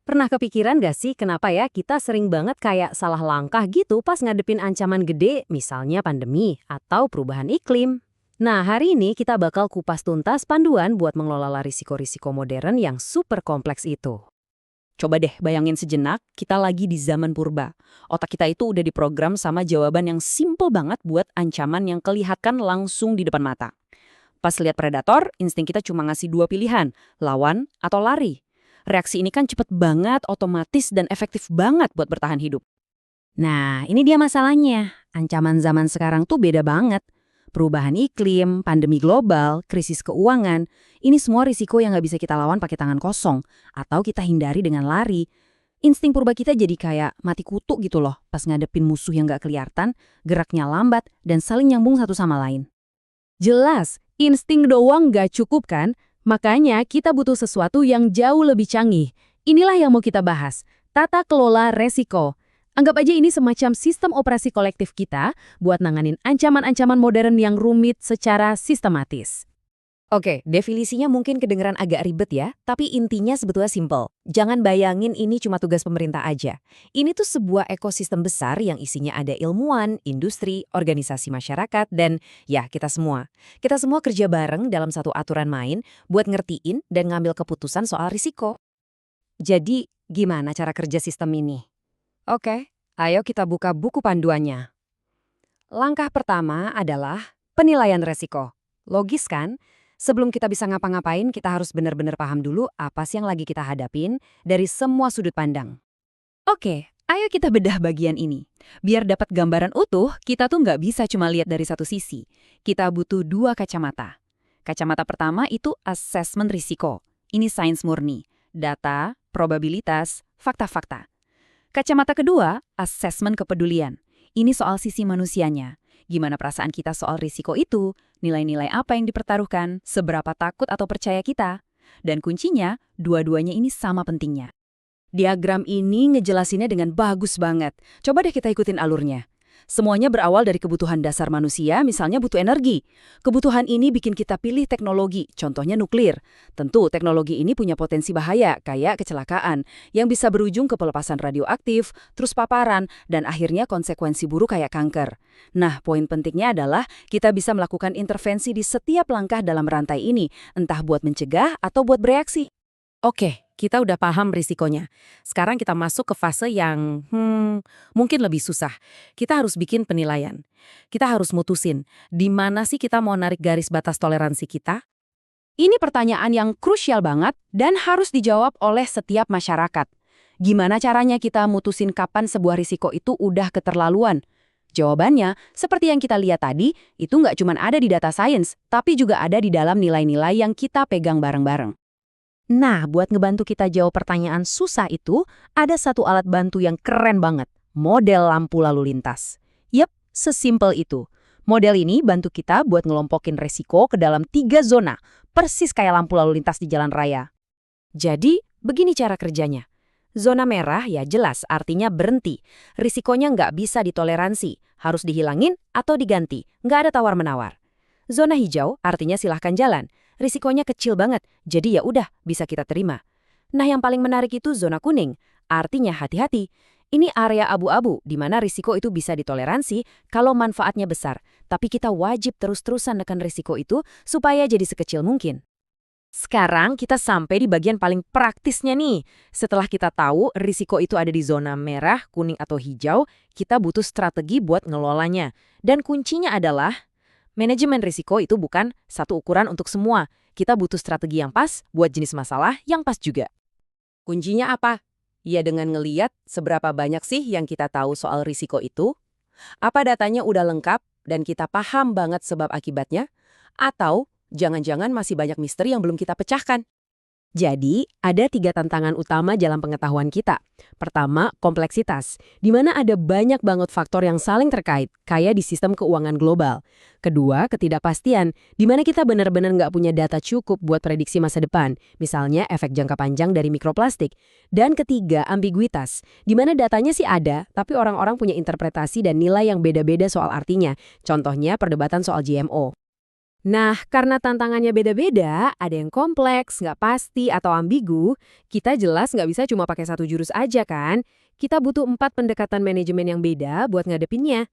Pernah kepikiran gak sih kenapa ya kita sering banget kayak salah langkah gitu pas ngadepin ancaman gede, misalnya pandemi atau perubahan iklim? Nah, hari ini kita bakal kupas tuntas panduan buat mengelola risiko-risiko modern yang super kompleks itu. Coba deh bayangin sejenak, kita lagi di zaman purba. Otak kita itu udah diprogram sama jawaban yang simple banget buat ancaman yang kelihatan langsung di depan mata. Pas lihat predator, insting kita cuma ngasih dua pilihan, lawan atau lari. Reaksi ini kan cepet banget, otomatis, dan efektif banget buat bertahan hidup. Nah, ini dia masalahnya. Ancaman zaman sekarang tuh beda banget. Perubahan iklim, pandemi global, krisis keuangan, ini semua risiko yang nggak bisa kita lawan pakai tangan kosong, atau kita hindari dengan lari. Insting purba kita jadi kayak mati kutu gitu loh, pas ngadepin musuh yang nggak kelihatan, geraknya lambat, dan saling nyambung satu sama lain. Jelas, insting doang nggak cukup kan? Makanya kita butuh sesuatu yang jauh lebih canggih. Inilah yang mau kita bahas, tata kelola resiko. Anggap aja ini semacam sistem operasi kolektif kita buat nanganin ancaman-ancaman modern yang rumit secara sistematis. Oke, definisinya mungkin kedengeran agak ribet ya, tapi intinya sebetulnya simple. Jangan bayangin ini cuma tugas pemerintah aja. Ini tuh sebuah ekosistem besar yang isinya ada ilmuwan, industri, organisasi masyarakat, dan ya kita semua. Kita semua kerja bareng dalam satu aturan main buat ngertiin dan ngambil keputusan soal risiko. Jadi, gimana cara kerja sistem ini? Oke, ayo kita buka buku panduannya. Langkah pertama adalah penilaian resiko. Logis kan? Sebelum kita bisa ngapa-ngapain, kita harus benar-benar paham dulu apa sih yang lagi kita hadapin dari semua sudut pandang. Oke, ayo kita bedah bagian ini. Biar dapat gambaran utuh, kita tuh nggak bisa cuma lihat dari satu sisi. Kita butuh dua kacamata. Kacamata pertama itu asesmen risiko. Ini sains murni. Data, probabilitas, fakta-fakta. Kacamata kedua, asesmen kepedulian. Ini soal sisi manusianya. Gimana perasaan kita soal risiko itu, nilai-nilai apa yang dipertaruhkan, seberapa takut atau percaya kita. Dan kuncinya, dua-duanya ini sama pentingnya. Diagram ini ngejelasinnya dengan bagus banget. Coba deh kita ikutin alurnya. Semuanya berawal dari kebutuhan dasar manusia, misalnya butuh energi. Kebutuhan ini bikin kita pilih teknologi, contohnya nuklir. Tentu teknologi ini punya potensi bahaya, kayak kecelakaan, yang bisa berujung ke pelepasan radioaktif, terus paparan, dan akhirnya konsekuensi buruk kayak kanker. Nah, poin pentingnya adalah kita bisa melakukan intervensi di setiap langkah dalam rantai ini, entah buat mencegah atau buat bereaksi. Oke, kita udah paham risikonya. Sekarang kita masuk ke fase yang mungkin lebih susah. Kita harus bikin penilaian. Kita harus mutusin, di mana sih kita mau narik garis batas toleransi kita? Ini pertanyaan yang krusial banget dan harus dijawab oleh setiap masyarakat. Gimana caranya kita mutusin kapan sebuah risiko itu udah keterlaluan? Jawabannya, seperti yang kita lihat tadi, itu nggak cuma ada di data science, tapi juga ada di dalam nilai-nilai yang kita pegang bareng-bareng. Nah, buat ngebantu kita jawab pertanyaan susah itu, ada satu alat bantu yang keren banget, model lampu lalu lintas. Yep, sesimpel itu. Model ini bantu kita buat ngelompokin resiko ke dalam 3 zona, persis kayak lampu lalu lintas di jalan raya. Jadi, begini cara kerjanya. Zona merah ya jelas artinya berhenti. Risikonya nggak bisa ditoleransi, harus dihilangin atau diganti, nggak ada tawar-menawar. Zona hijau artinya silahkan jalan. Risikonya kecil banget, jadi ya udah bisa kita terima. Nah, yang paling menarik itu zona kuning, artinya hati-hati. Ini area abu-abu di mana risiko itu bisa ditoleransi kalau manfaatnya besar, tapi kita wajib terus-terusan nekan risiko itu supaya jadi sekecil mungkin. Sekarang kita sampai di bagian paling praktisnya nih. Setelah kita tahu risiko itu ada di zona merah, kuning, atau hijau, kita butuh strategi buat ngelolanya. Dan kuncinya adalah manajemen risiko itu bukan satu ukuran untuk semua. Kita butuh strategi yang pas buat jenis masalah yang pas juga. Kuncinya apa? Ya dengan ngeliat seberapa banyak sih yang kita tahu soal risiko itu. Apa datanya udah lengkap dan kita paham banget sebab akibatnya? Atau jangan-jangan masih banyak misteri yang belum kita pecahkan? Jadi, ada 3 tantangan utama dalam pengetahuan kita. Pertama, kompleksitas, di mana ada banyak banget faktor yang saling terkait, kayak di sistem keuangan global. Kedua, ketidakpastian, di mana kita benar-benar nggak punya data cukup buat prediksi masa depan, misalnya efek jangka panjang dari mikroplastik. Dan ketiga, ambiguitas, di mana datanya sih ada, tapi orang-orang punya interpretasi dan nilai yang beda-beda soal artinya, contohnya perdebatan soal GMO. Nah, karena tantangannya beda-beda, ada yang kompleks, nggak pasti, atau ambigu, kita jelas nggak bisa cuma pakai satu jurus aja kan? Kita butuh 4 pendekatan manajemen yang beda buat ngadepinnya.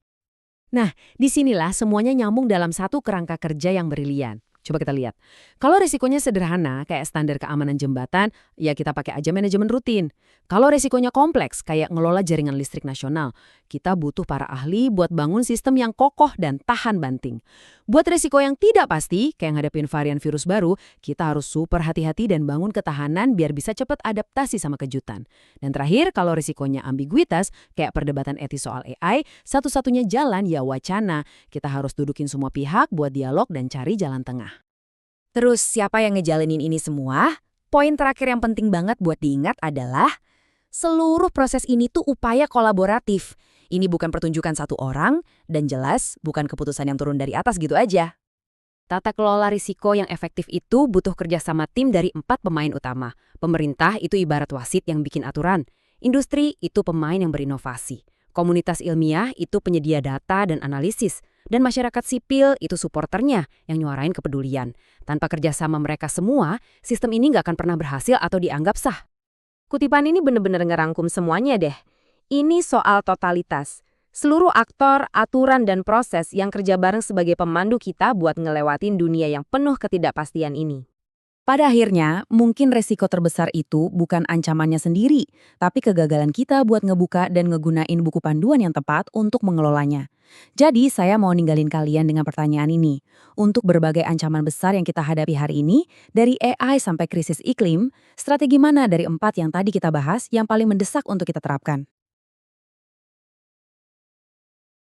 Nah, disinilah semuanya nyambung dalam satu kerangka kerja yang brilian. Coba kita lihat. Kalau risikonya sederhana, kayak standar keamanan jembatan, ya kita pakai aja manajemen rutin. Kalau risikonya kompleks, kayak ngelola jaringan listrik nasional, kita butuh para ahli buat bangun sistem yang kokoh dan tahan banting. Buat risiko yang tidak pasti, kayak ngadepin varian virus baru, kita harus super hati-hati dan bangun ketahanan biar bisa cepat adaptasi sama kejutan. Dan terakhir, kalau risikonya ambiguitas, kayak perdebatan etis soal AI, satu-satunya jalan ya wacana. Kita harus dudukin semua pihak buat dialog dan cari jalan tengah. Terus siapa yang ngejalanin ini semua? Poin terakhir yang penting banget buat diingat adalah seluruh proses ini tuh upaya kolaboratif. Ini bukan pertunjukan satu orang, dan jelas bukan keputusan yang turun dari atas gitu aja. Tata kelola risiko yang efektif itu butuh kerjasama tim dari 4 pemain utama. Pemerintah itu ibarat wasit yang bikin aturan. Industri itu pemain yang berinovasi. Komunitas ilmiah itu penyedia data dan analisis. Dan masyarakat sipil itu supporternya yang nyuarain kepedulian. Tanpa kerjasama mereka semua, sistem ini nggak akan pernah berhasil atau dianggap sah. Kutipan ini benar-benar ngerangkum semuanya deh. Ini soal totalitas. Seluruh aktor, aturan, dan proses yang kerja bareng sebagai pemandu kita buat ngelewatin dunia yang penuh ketidakpastian ini. Pada akhirnya, mungkin resiko terbesar itu bukan ancamannya sendiri, tapi kegagalan kita buat ngebuka dan ngegunain buku panduan yang tepat untuk mengelolanya. Jadi, saya mau ninggalin kalian dengan pertanyaan ini. Untuk berbagai ancaman besar yang kita hadapi hari ini, dari AI sampai krisis iklim, strategi mana dari 4 yang tadi kita bahas yang paling mendesak untuk kita terapkan?